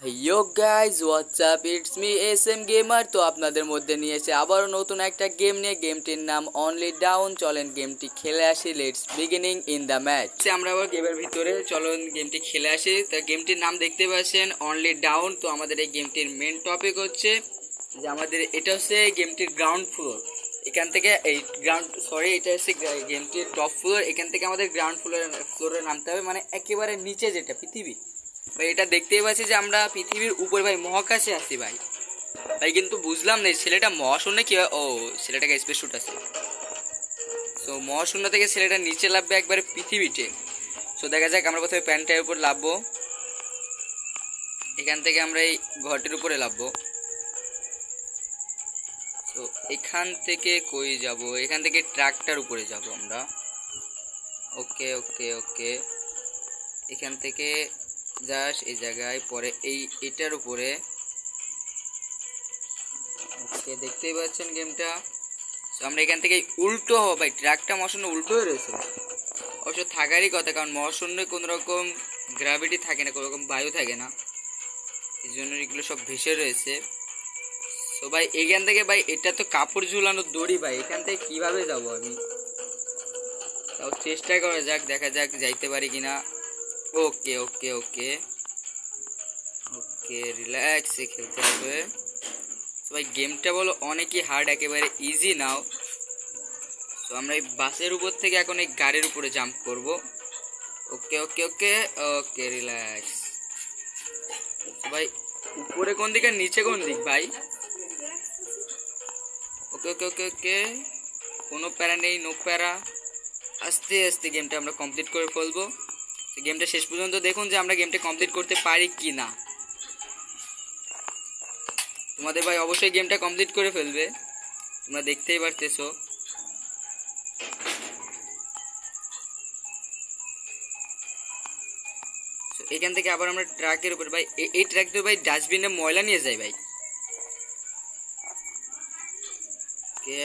Yo guys what's up it's me S M gamer. তো আপনাদের মধ্যে নিয়ে এসে আবারও নতুন একটা গেম নিয়ে, গেমটির নাম অনলি ডাউন। চলেন গেমটি খেলে আসি, let's beginning in the match. আমরা আবার গেমের ভিতরে চলেন গেমটি খেলে আসি। তা গেমটির নাম দেখতে পাচ্ছেন অনলি ডাউন। তো আমাদের এই গেমটির মেন টপিক হচ্ছে যে আমাদের এটা হচ্ছে গেমটির গ্রাউন্ড ফ্লোর। এখান থেকে এই এটা হচ্ছে গেমটির টপ ফ্লোর। এখান থেকে আমাদের গ্রাউন্ড ফ্লোরে নামতে হবে, মানে একেবারে নিচে যেটা পৃথিবী ভাই। এটা দেখতেই পাচ্ছি যে আমরা পৃথিবীর উপরে ভাই, মহাকাশে আছি ভাই। ভাই কিন্তু বুঝলাম না ছেলেটা মহাশূন্যে কি ও ছেলেটাকে স্পেস শুট আছে। তো মহাশূন্য থেকে ছেলেটা নিচে লাভবে একবারে পৃথিবীতে। তো দেখা যাক, আমরা প্রথমে প্যান্টের উপর লাভবো। এখান থেকে আমরা এই ঘরটির উপরে লাভবো। তো এখান থেকে কই যাব? এখান থেকে ট্রাকটার উপরে যাব আমরা। ওকে ওকে ওকে, এখান থেকে যাস এই জায়গায়, পরে এটার উপরে। ওকে, দেখতেই পাচ্ছেন গেমটা। তো আমরা এখান থেকে উল্টো হবো ভাই, ট্র্যাকটা মহাশূন্য উল্টো হয়ে রয়েছে। অবশ্য থাকারই কথা, কারণ মহাশূন্যে কোনো রকম গ্র্যাভিটি থাকে না, কোনো রকম বায়ু থাকে না, এই জন্য এগুলো সব ভেসে রয়েছে। তো ভাই এখান থেকে ভাই, এটা তো কাপড় ঝুলানোর দড়ি ভাই, এখান থেকে কিভাবে যাব আমি? তাও চেষ্টা করা যাক, দেখা যাক যাইতে পারি কিনা। ওকে ওকে ওকে ওকে, রিল্যাক্সে খেলতে হবে ভাই। গেমটা বলো অনেকই হার্ড, একেবারে ইজি নাও। তো আমরা এই বাসের উপর থেকে এখন এই গাড়ির উপরে জাম্প করব। ওকে ওকে ওকে ওকে, রিল্যাক্স ভাই। উপরে কোন দিক আর নিচে কোন দিক ভাই? ওকে ওকে ওকে ওকে, কোনো প্যারা নেই, নো প্যারা। আস্তে আস্তে গেমটা আমরা কমপ্লিট করে ফেলবো। গেমটা শেষ পর্যন্ত দেখুন যে আমরা গেমটা কমপ্লিট করতে পারি কি না। তোমাদের ভাই অবশ্যই গেমটা কমপ্লিট করে ফেলবে, তোমরা দেখতেই পারতেছো। এখান থেকে আবার আমরা ট্রাকের উপর ভাই, এই ট্রাক তো ভাই ডাস্টবিনে ময়লা নিয়ে যাই ভাই। কে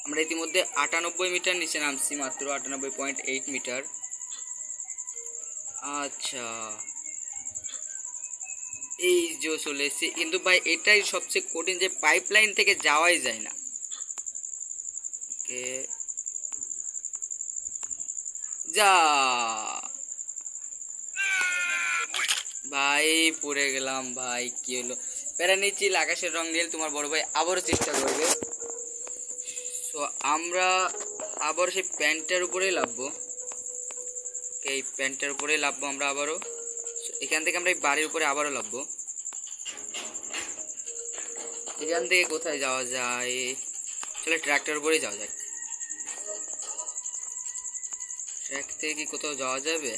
আমরা ইতিমধ্যে 98 মিটার নিচে নামছি, মাত্র 98.8 মিটার। আচ্ছা, এই যে চলে এসেছি, কিন্তু ভাই এটাই সবচেয়ে কঠিন যে পাইপলাইন থেকে যাওয়াই যায় না। কে যা ভাই, পড়ে গেলাম ভাই, কি হলো? প্যারা নিচ্ছি, আকাশের রং নীল। তোমার বড় ভাই আবারও চেষ্টা করবে। তো আমরা আবার সেই প্যান্টটার উপরেই লাভবো। এই প্যান্টটার উপরেই লাভবো আমরা আবারও। এখান থেকে আমরা এই বাড়ির উপরে আবারও লাভবো। এখান থেকে কোথায় যাওয়া যায়? চলে ট্র্যাকটার উপরেই যাওয়া যাক। ট্র্যাক থেকে কি কোথাও যাওয়া যাবে?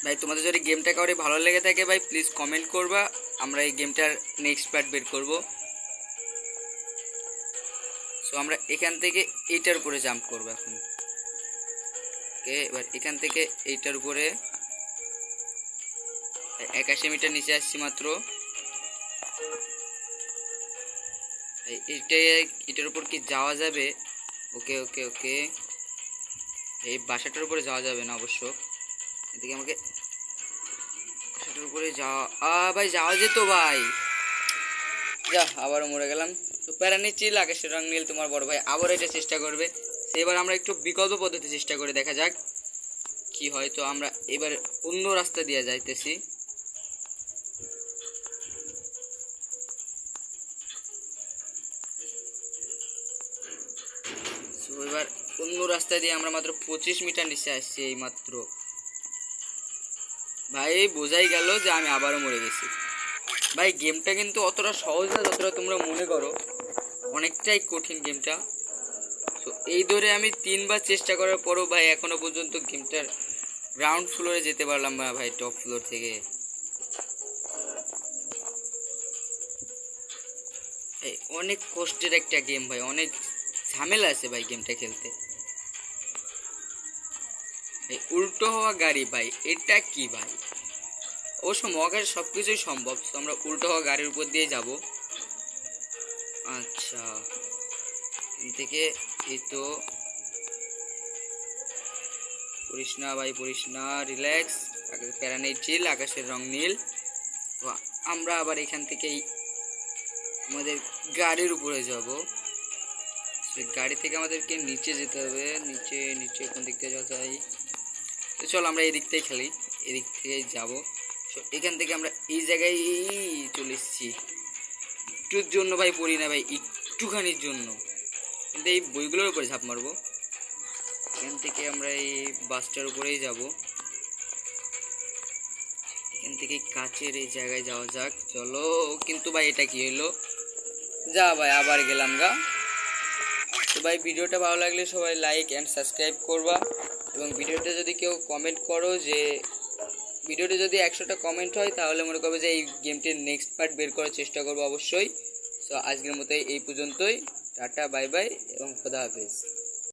ভাই তোমাদের যদি গেমটা কাউরে ভালো লেগে থাকে ভাই, প্লিজ কমেন্ট করবা, আমরা এই গেমটার নেক্সট পার্ট বের করব। সো আমরা এখান থেকে এইটার উপরে জাম্প করব এখন। ওকে, এবার এখান থেকে এইটার উপরে 81 মিটার নিচে আসছি মাত্র। এটার উপর কি যাওয়া যাবে? ওকে ওকে ওকে, এই বাসাটার উপরে যাওয়া যাবে না অবশ্য। এদিকে আমাকে বাসাটার উপরে যাওয়া, ভাই যাওয়া যেত ভাই। যা, আবারও মরে গেলাম। তো প্যারা নিচ্ছি, আকাশের রং নীল। তোমার বড় ভাই আবার এটা চেষ্টা করবে। এবার আমরা একটু বিকল্প পদ্ধতি চেষ্টা করে দেখা যাক কি হয়। তো আমরা এবার অন্য রাস্তা দিয়ে যাইতেছি। এবার অন্য রাস্তা দিয়ে আমরা মাত্র 25 মিটার নিচে আসছি এই মাত্র। ভাই বোঝাই গেল যে আমি আবারও মরে গেছি। ভাই গেমটা কিন্তু অতটা সহজ না যতটা তোমরা মনে করো, অনেকটাই কঠিন গেমটা। তো এই ধরে আমি 3বার চেষ্টা করার পরও ভাই এখনো পর্যন্ত গেমটার গ্রাউন্ড ফ্লোরে যেতে পারলাম না ভাই, টপ ফ্লোর থেকে। অনেক কষ্টের একটা গেম ভাই, অনেক ঝামেলা আছে ভাই গেমটা খেলতে। উল্টো হওয়া গাড়ি ভাই, এটা কি ভাই? অবশ্য মহাকাশে সব কিছুই সম্ভব। তো আমরা উল্টো হওয়া গাড়ির উপর দিয়ে যাব। আচ্ছা, এখান থেকে এই তো পড়িস না ভাই, পড়িস না, রিল্যাক্স, প্যারা নেই, চিল, আকাশের রং নীল। তো আমরা আবার এখান থেকেই আমাদের গাড়ির উপরে যাব। সেই গাড়ি থেকে আমাদেরকে নিচে যেতে হবে, নিচে নিচে কোন দিক থেকে যাওয়া যায়? তো চল আমরা এই দিক থেকে খেলি, এদিক থেকে যাব। এখান থেকে আমরা এই জায়গায় চলে এসেছি। একটুর জন্য ভাই পড়ি না ভাই, একটুখানির জন্য, কিন্তু এই বইগুলোর উপরে ঝাঁপ মারবো। এখান থেকে আমরা এই বাসটার উপরেই যাব। এখান থেকে কাছের এই জায়গায় যাওয়া যাক, চলো। কিন্তু ভাই এটা কি হলো? যা ভাই, আবার গেলাম গা। তো ভাই ভিডিওটা ভালো লাগলে সবাই লাইক অ্যান্ড সাবস্ক্রাইব করবা, এবং ভিডিওটা যদি কেউ কমেন্ট করো, যে ভিডিওটা যদি 100টা কমেন্ট হয় তাহলে মনে করবে যে এই গেমটির নেক্সট পার্ট বের করার চেষ্টা করবো অবশ্যই। সো আজকের মতো এই পর্যন্তই, টাটা, বাই বাই এবং খোদা হাফেজ।